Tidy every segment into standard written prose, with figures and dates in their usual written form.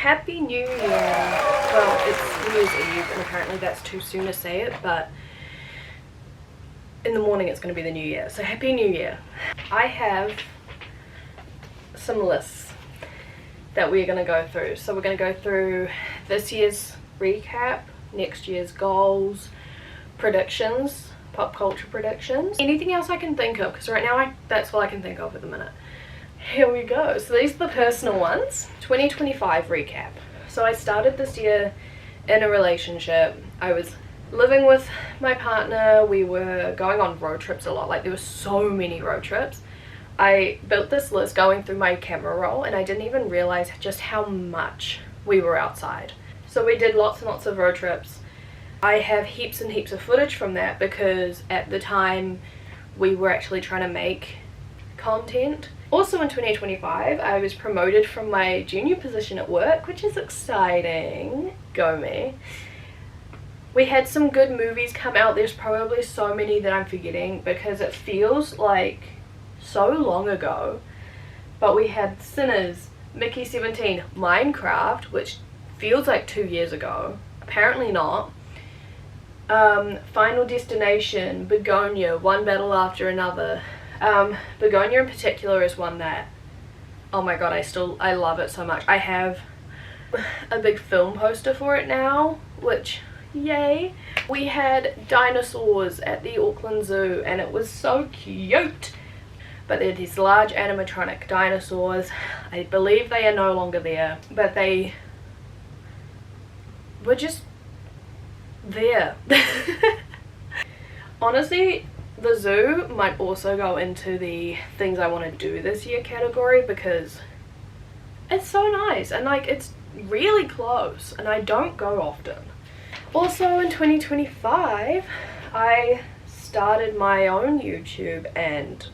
Happy New Year. Well, it's New Year's Eve and apparently that's too soon to say it, but in the morning it's going to be the New Year. So Happy New Year. I have some lists that we're going to go through. So we're going to go through this year's recap, next year's goals, predictions, pop culture predictions, anything else I can think of, because right now that's all I can think of at the minute. Here we go. So these are the personal ones. 2025 recap. So I started this year in a relationship. I was living with my partner. We were going on road trips a lot. Like, there were so many road trips. I built this list going through my camera roll and I didn't even realize just how much we were outside. So we did lots and lots of road trips. I have heaps and heaps of footage from that because at the time we were actually trying to make content. Also in 2025 I was promoted from my junior position at work, which is exciting. Go me. We had some good movies come out. There's probably so many that I'm forgetting because it feels like so long ago, but we had Sinners, Mickey 17, Minecraft, which feels like 2 years ago, apparently not, Final Destination, Begonia, One Battle After Another. Begonia in particular is one that, oh my god, I love it so much. I have a big film poster for it now, which, yay. We had dinosaurs at the Auckland Zoo and it was so cute. But they're these large animatronic dinosaurs. I believe they are no longer there, but they were just there. Honestly, the zoo might also go into the things I want to do this year category because it's so nice and like it's really close and I don't go often. Also in 2025 I started my own YouTube and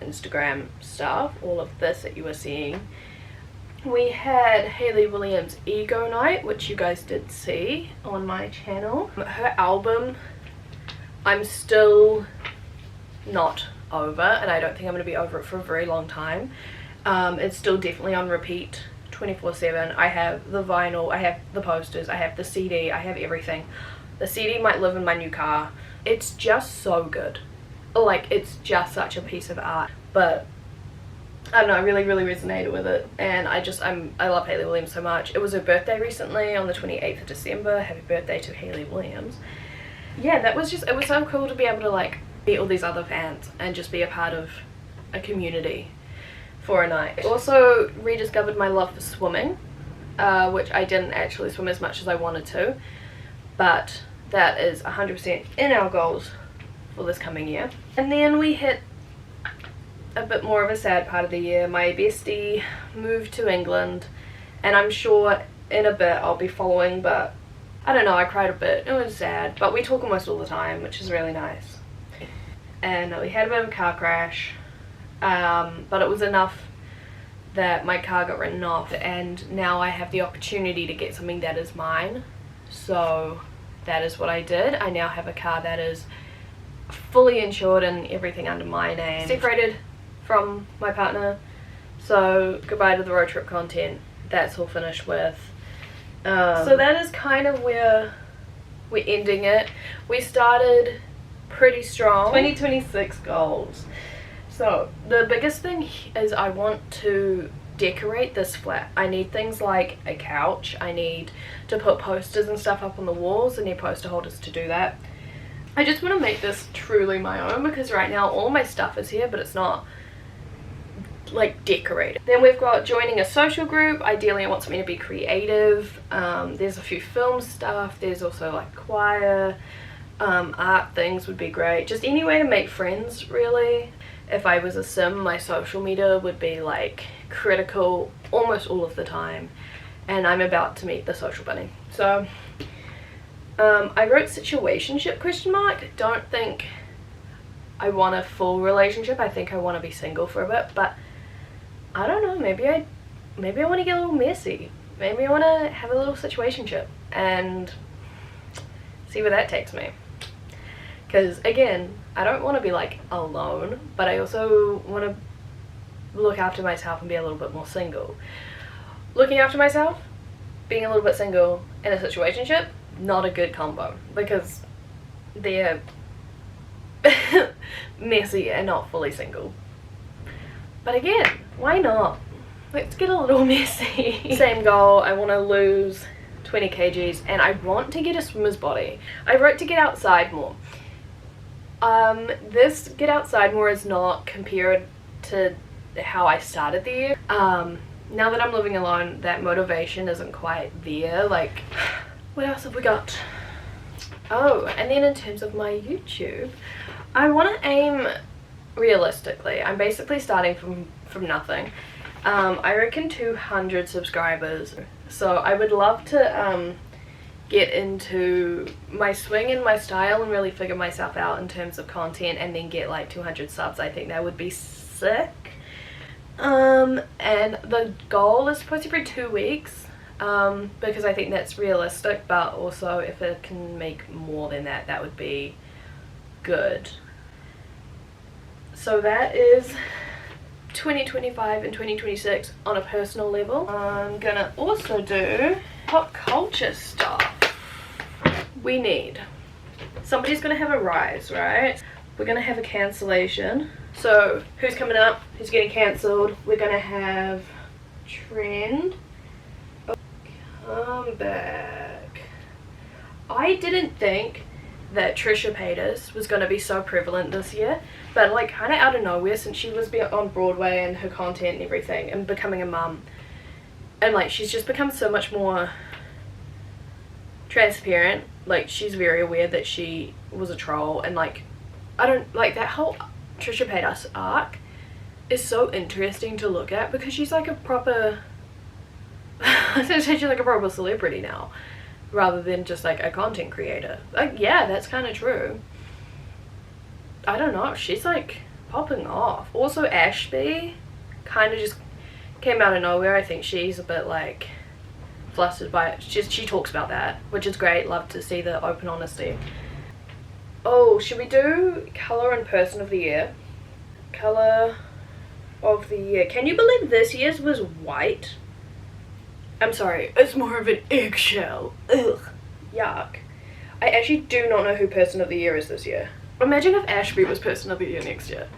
Instagram stuff, all of this that you are seeing. We had Hayley Williams' Ego Night, which you guys did see on my channel. Her album I'm still not over and I don't think I'm going to be over it for a very long time. It's still definitely on repeat 24/7. I have the vinyl, I have the posters, I have the CD, I have everything. The CD might live in my new car. It's just so good. Like, it's just such a piece of art. But I don't know, I really resonated with it and I love Hayley Williams so much. It was her birthday recently on the 28th of December. Happy birthday to Hayley Williams. Yeah, that was just, it was so cool to be able to like meet all these other fans and just be a part of a for a night. I also rediscovered my love for swimming, which I didn't actually swim as much as I wanted to, but that is 100% in our goals for this coming year. And then we hit a bit more of a sad part of the year. My bestie moved to England and I'm sure in a bit I'll be following, but I don't know, I cried a bit. It was sad, but we talk almost all the time, which is really nice. And we had a bit of a car crash, but it was enough that my car got written off and now I have the opportunity to get something that is mine. So that is what I did. I now have a car that is fully insured and everything under my name. Separated from my partner, so goodbye to the road trip content. That's all finished with. So that is kind of where we're ending it. We started pretty strong. 2026 goals. So the biggest thing is I want to decorate this flat. I need things like a couch. I need to put posters and stuff up on the walls. I need poster holders to do that. I just want to make this truly my own because right now all my stuff is here but it's not like decorated. Then we've got joining a social group. Ideally I want something to be creative. There's a few film stuff. There's also like choir, art things would be great. Just any way to make friends really. If I was a sim, my social media would be like critical almost all of the time and I'm about to meet the social bunny. So I wrote situationship ? Don't think I want a full relationship. I think I want to be single for a bit, but I don't know, maybe I want to get a little messy. Maybe I want to have a little situationship and see where that takes me. Because again, I don't want to be like alone, but I also want to look after myself and be a little bit more single. Looking after myself, being a little bit single in a situationship, not a good combo, because they're messy and not fully single. But again, why not? Let's get a little messy. Same goal, I want to lose 20 kgs and I want to get a swimmer's body. I wrote to get outside more. This get outside more is not compared to how I started the year. Now that I'm living alone, that motivation isn't quite there. Like, what else have we got? Oh, and then in terms of my YouTube, I want to aim realistically. I'm basically starting from nothing. I reckon 200 subscribers. So I would love to get into my swing and my style and really figure myself out in terms of content, and then get like 200 subs. I think that would be sick. And the goal is supposed to be 2 weeks, because I think that's realistic, but also if it can make more than that, that would be good. So that is 2025 and 2026 on a personal level. I'm gonna also do pop culture stuff. We need, somebody's gonna have a rise, right? We're gonna have a cancellation. So who's coming up, who's getting cancelled? We're gonna have Trend. Come back. I didn't think that Trisha Paytas was going to be so prevalent this year, but like kind of out of nowhere, since she was on Broadway and her content and everything and becoming a mum, and like she's just become so much more transparent. Like, she's very aware that she was a troll, and like I don't like that whole Trisha Paytas arc is so interesting to look at, because she's like a proper she's like a proper celebrity now, rather than just like a content creator. Like, yeah, that's kind of true. I don't know, she's like popping off. Also Ashby kind of just came out of nowhere. I think she's a bit like flustered by it. She talks about that, which is great. Love to see the open honesty. Oh, should we do colour and person of the year? Colour of the year. Can you believe this year's was white? I'm sorry, it's more of an eggshell. Ugh, yuck. I actually do not know who person of the year is this year. Imagine if Ashby was person of the year next year.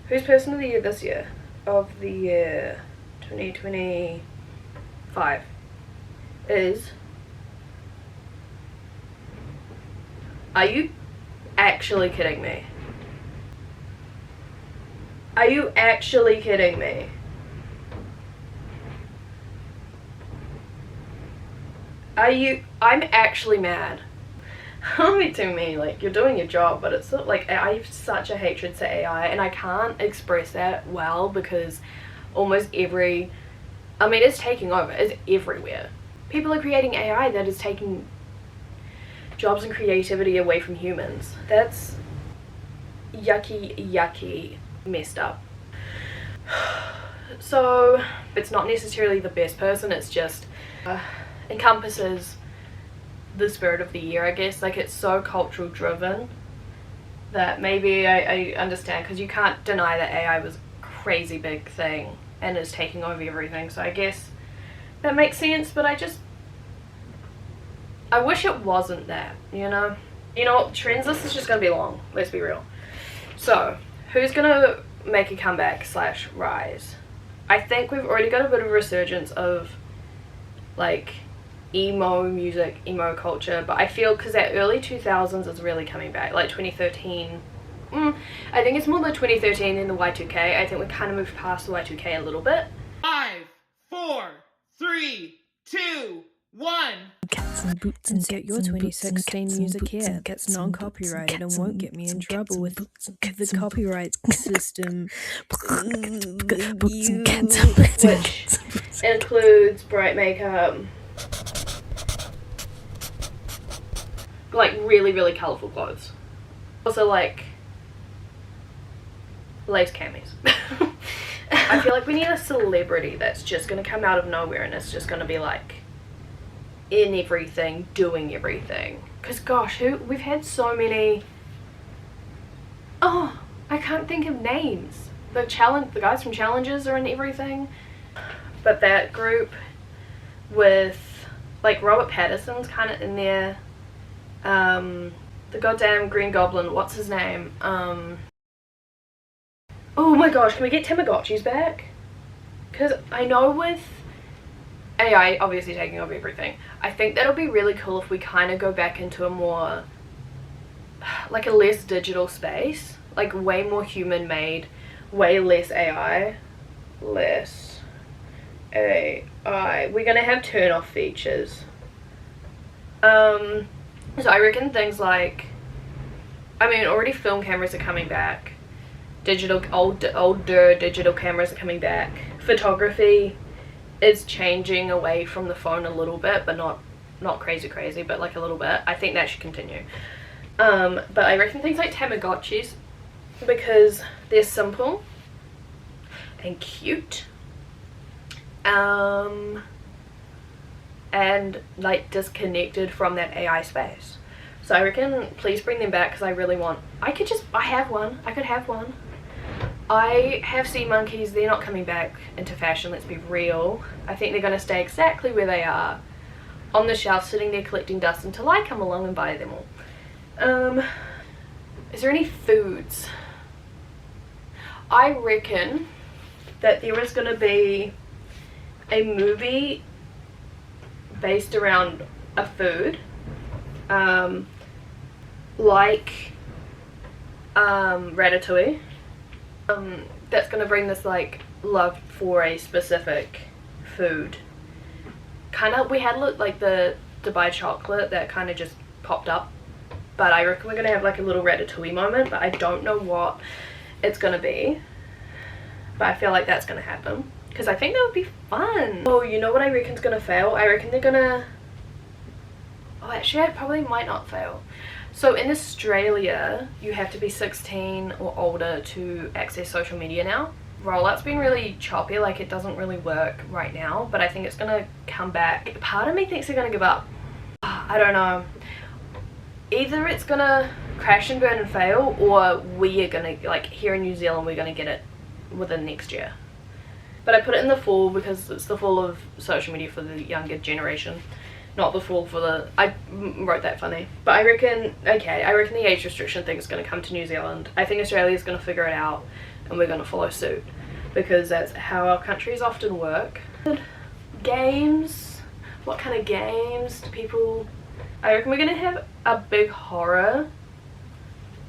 Who's person of the year this year? Of the year 2025 is... Are you actually kidding me? Are you actually kidding me? I'm actually mad. Don't be too mean, like, you're doing your job, but it's not like, I have such a hatred to AI, and I can't express that well, because almost every, I mean, it's taking over, it's everywhere. People are creating AI that is taking jobs and creativity away from humans. That's yucky, messed up. So, it's not necessarily the best person, it's just, encompasses the spirit of the year, I guess. Like, it's so cultural driven that maybe I understand, because you can't deny that AI was a crazy big thing and is taking over everything, so I guess that makes sense. But I wish it wasn't that, you know? You know what, trends list is just gonna be long, let's be real. So, who's gonna make a comeback / rise? I think we've already got a bit of a resurgence of like emo music, emo culture, but I feel because that early 2000s is really coming back, like 2013. I think it's more like 2013 in the Y2K. I think we kind of moved past the Y2K a little bit. 5, 4, 3, 2, 1. Cats and boots and Insert your 2016 music here. That's non-copyrighted and won't get me in trouble with the copyright system. Which includes bright makeup, like really colourful clothes. Also like lace camis. I feel like we need a celebrity that's just gonna come out of nowhere and it's just gonna be like in everything, doing everything. Cause gosh, we've had so many. Oh, I can't think of names. The guys from Challenges are in everything. But that group, with like Robert Pattinson's kind of in there. The goddamn Green Goblin, what's his name? Oh my gosh, can we get Tamagotchis back? Because I know with AI obviously taking over everything, I think that'll be really cool if we kind of go back into a more, like a less digital space, like way more human made, way less AI. Less AI. We're gonna have turn off features. So I reckon things like, I mean, already film cameras are coming back. Older digital cameras are coming back. Photography is changing away from the phone a little bit, but not crazy, but like a little bit. I think that should continue. But I reckon things like Tamagotchis, because they're simple and cute, and like disconnected from that AI space. So I reckon please bring them back, because I really want, I could have one. I have sea monkeys. They're not coming back into fashion, let's be real. I think they're going to stay exactly where they are, on the shelf, sitting there collecting dust until I come along and buy them all. Is there any foods? I reckon that there is going to be a movie based around a food, like Ratatouille, that's going to bring this like love for a specific food. Kind of, we had like the Dubai chocolate that kind of just popped up, but I reckon we're going to have like a little Ratatouille moment, but I don't know what it's going to be, but I feel like that's going to happen, because I think that would be fun. Oh, you know what I reckon's going to fail? I reckon they're going to, oh actually I probably might not fail. So in Australia, you have to be 16 or older to access social media now. Rollout's been really choppy, like it doesn't really work right now, but I think it's gonna come back. Part of me thinks they're gonna give up. I don't know. Either it's gonna crash and burn and fail, or we are gonna, like here in New Zealand, we're gonna get it within next year. But I put it in the fall because it's the fall of social media for the younger generation. Not the fall for the, I wrote that funny. But I reckon, okay, I reckon the age restriction thing is going to come to New Zealand. I think Australia's going to figure it out, and we're going to follow suit, because that's how our countries often work. Games, what kind of games do people, I reckon we're going to have a big horror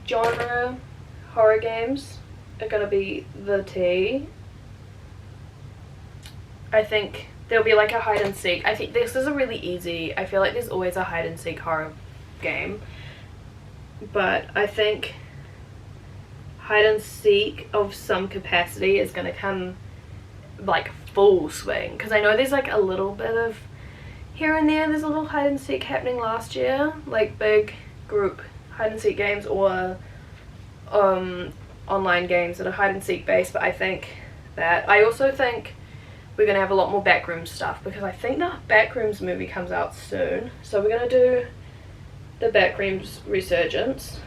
genre. Horror games are going to be the tea. I think there'll be like a hide and seek. I think this is a really easy, I feel like there's always a hide and seek horror game, but I think hide and seek of some capacity is going to come like full swing, because I know there's like a little bit of here and there's a little hide and seek happening last year, like big group hide and seek games, or online games that are hide and seek based. But I think that, I also think we're going to have a lot more Backrooms stuff, because I think the Backrooms movie comes out soon. So we're going to do the Backrooms resurgence.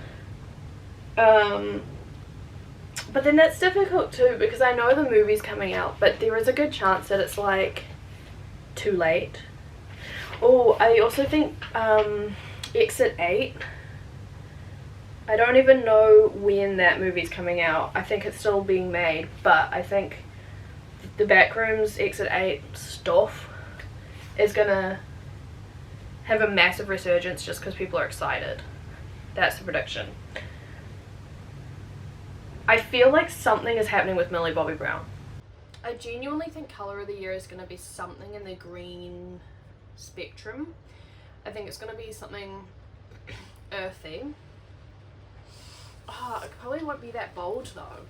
But then that's difficult too, because I know the movie's coming out, but there is a good chance that it's like too late. Oh, I also think Exit 8. I don't even know when that movie's coming out. I think it's still being made, but I think the Backrooms Exit 8 stuff is gonna have a massive resurgence just because people are excited. That's the prediction. I feel like something is happening with Millie Bobby Brown. I genuinely think colour of the year is going to be something in the green spectrum. I think it's going to be something earthy. Oh, it probably won't be that bold though.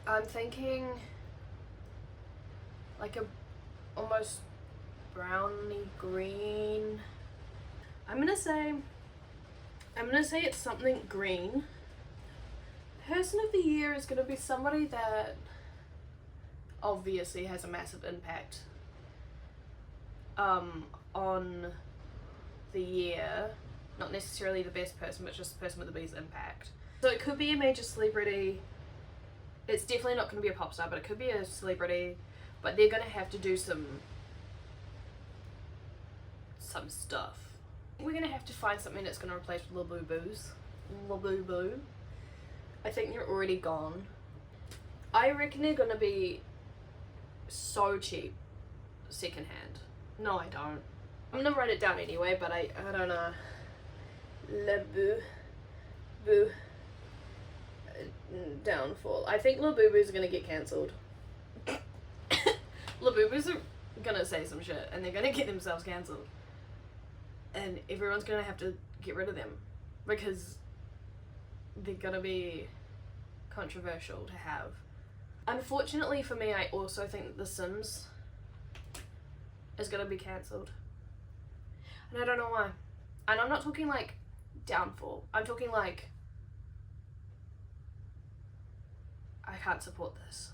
I'm thinking like a almost browny green. I'm gonna say it's something green. Person of the year is gonna be somebody that obviously has a massive impact on the year. Not necessarily the best person, but just the person with the biggest impact. So it could be a major celebrity. It's definitely not going to be a pop star, but it could be a celebrity. but they're gonna have to do some stuff. We're gonna have to find something that's gonna replace Labubu's. Labubu. I think they're already gone. I reckon they're gonna be so cheap secondhand. No, I don't. I'm gonna write it down anyway, but I don't know. Labubu. Downfall. I think Labubu's gonna get cancelled. Labubu's are gonna say some shit and they're gonna get themselves cancelled. And everyone's gonna have to get rid of them because they're gonna be controversial to have. Unfortunately for me, I also think that The Sims is gonna be cancelled. And I don't know why. And I'm not talking like downfall. I'm talking like I can't support this.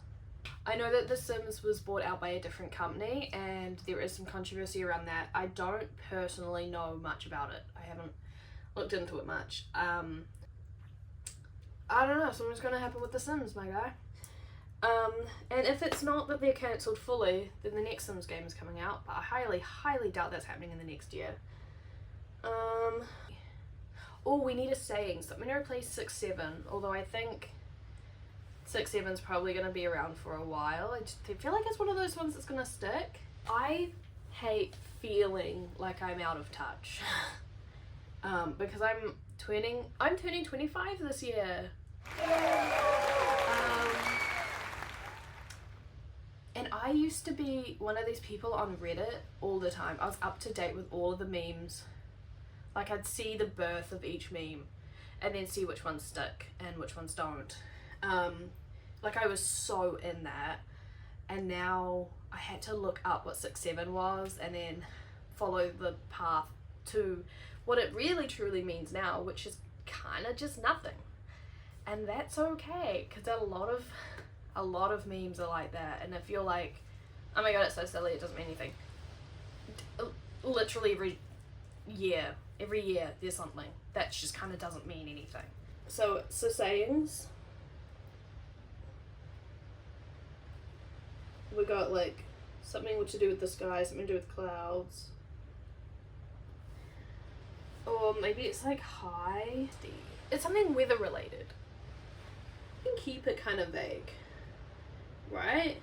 I know that The Sims was bought out by a different company and there is some controversy around that. I don't personally know much about it. I haven't looked into it much. I don't know, something's gonna happen with The Sims, my guy. And if it's not that they're cancelled fully, then the next Sims game is coming out, but I highly doubt that's happening in the next year. Oh, we need a saying, something to replace 6-7, although I think 6-7's probably going to be around for a while. I feel like it's one of those ones that's going to stick. I hate feeling like I'm out of touch. Because I'm turning 25 this year. And I used to be one of these people on Reddit all the time. I was up to date with all of the memes. Like, I'd see the birth of each meme and then see which ones stick and which ones don't. Like, I was so in that, and now I had to look up what 6-7 was and then follow the path to what it really truly means now, which is kind of just nothing. And that's okay, because a lot of memes are like that, and if you're like, oh my god, it's so silly, it doesn't mean anything. Literally every year there's something that just kind of doesn't mean anything. So sayings, we got like something to do with the sky, something to do with clouds, or maybe it's like high. It's something weather related. You can keep it kind of vague, right?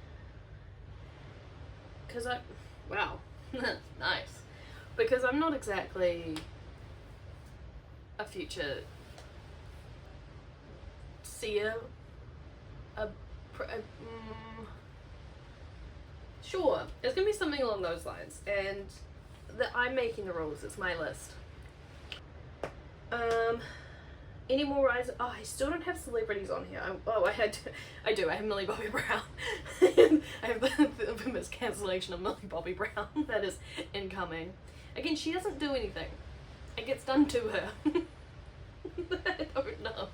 Because wow, nice. Because I'm not exactly a future seer, sure, it's gonna be something along those lines, and that I'm making the rules, it's my list. Any more rise? Oh, I still don't have celebrities on here. I do. I have Millie Bobby Brown. I have the infamous cancellation of Millie Bobby Brown that is incoming. Again, she doesn't do anything. It gets done to her. I don't know.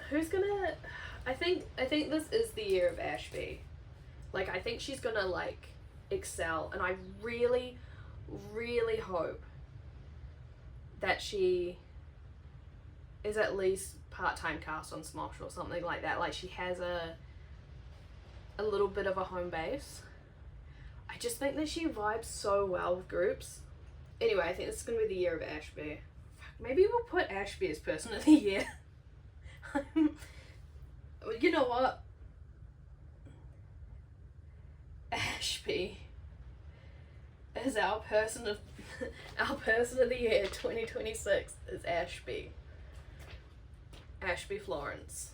Who's gonna? I think this is the year of Ashby. Like, I think she's gonna like excel, and I really, really hope that she is at least part-time cast on Smosh or something like that. Like, she has a little bit of a home base. I just think that she vibes so well with groups. Anyway, I think this is going to be the year of Ashby. Maybe we'll put Ashby as person of the year. You know what? Ashby is our person of the year 2026 is Ashby. Ashby Florence.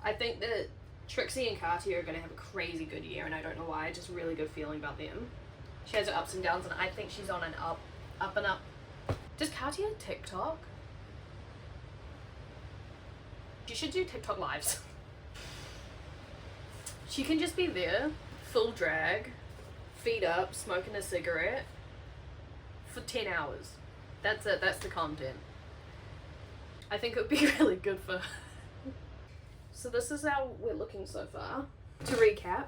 I think that Trixie and Katia are going to have a crazy good year, and I don't know why. I just really good feeling about them. She has her ups and downs, and I think she's on an up and up. Does Katia TikTok? She should do TikTok lives. She can just be there, full drag, feet up, smoking a cigarette for 10 hours. That's it, that's the content. I think it would be really good for her. So this is how we're looking so far. To recap,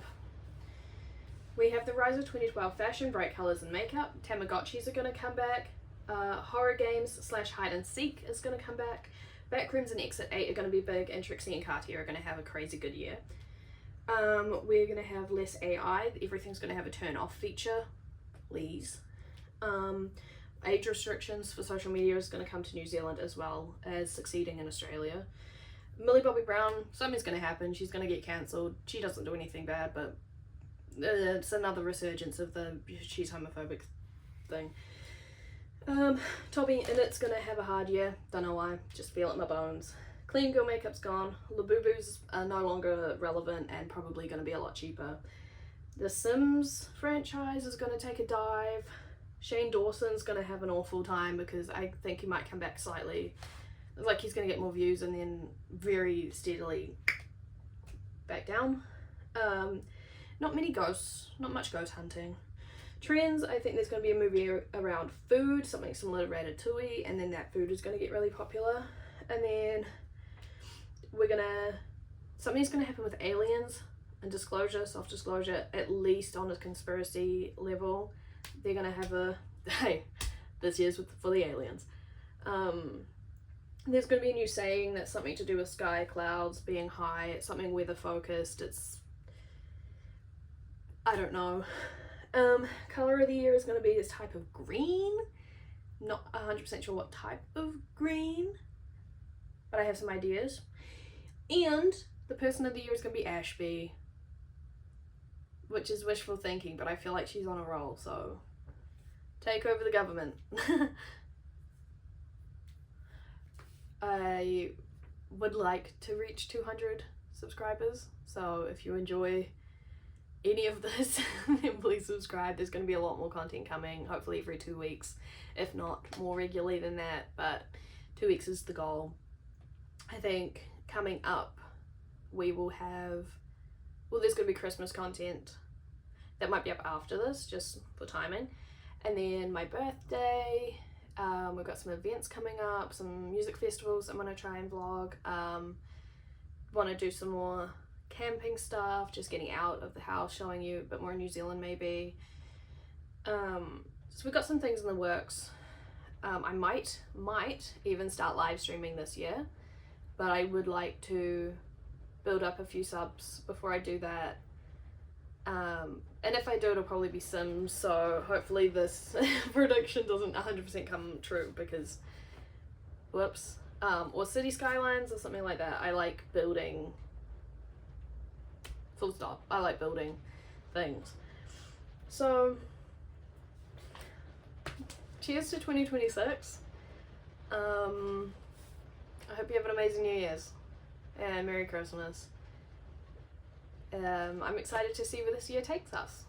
we have the rise of 2012 fashion, bright colours and makeup. Tamagotchis are going to come back. Horror games / hide and seek is going to come back. Backrooms and Exit 8 are going to be big, and Trixie and Katia are going to have a crazy good year. We're gonna have less AI. Everything's gonna have a turn off feature, please. Age restrictions for social media is gonna come to New Zealand as well as succeeding in Australia. Millie Bobby Brown, something's gonna happen. She's gonna get cancelled. She doesn't do anything bad, but it's another resurgence of the she's homophobic thing. Toby Innett's gonna have a hard year. Don't know why. Just feel it in my bones. Clean Girl makeup's gone. Labubus are no longer relevant and probably gonna be a lot cheaper. The Sims franchise is gonna take a dive. Shane Dawson's gonna have an awful time because I think he might come back slightly. Like he's gonna get more views and then very steadily back down. Not many ghosts, not much ghost hunting. Trends, I think there's going to be a movie around food, something similar to Ratatouille, and then that food is going to get really popular. And then something's going to happen with aliens and disclosure, self-disclosure, at least on a conspiracy level. They're going to have hey, this year's for the aliens. There's going to be a new saying that's something to do with sky clouds being high. It's something weather focused. I don't know. Color of the year is going to be this type of green. Not 100% sure what type of green, but I have some ideas. And the person of the year is going to be Ashby, which is wishful thinking, but I feel like she's on a roll, so take over the government. I would like to reach 200 subscribers, so if you enjoy any of this, then please subscribe. There's going to be a lot more content coming, hopefully every 2 weeks, if not more regularly than that, but 2 weeks is the goal. I think coming up we will have, there's going to be Christmas content that might be up after this, just for timing, and then my birthday, we've got some events coming up, some music festivals I'm going to try and vlog, want to do some more camping stuff, just getting out of the house, showing you a bit more in New Zealand maybe. So we've got some things in the works. I might even start live streaming this year, but I would like to build up a few subs before I do that. And if I do, it'll probably be Sims, so hopefully this prediction doesn't 100% come true because, whoops. Or City Skylines or something like that. I like building, full stop. I like building things. So, cheers to 2026. I hope you have an amazing New Year's and Merry Christmas. I'm excited to see where this year takes us.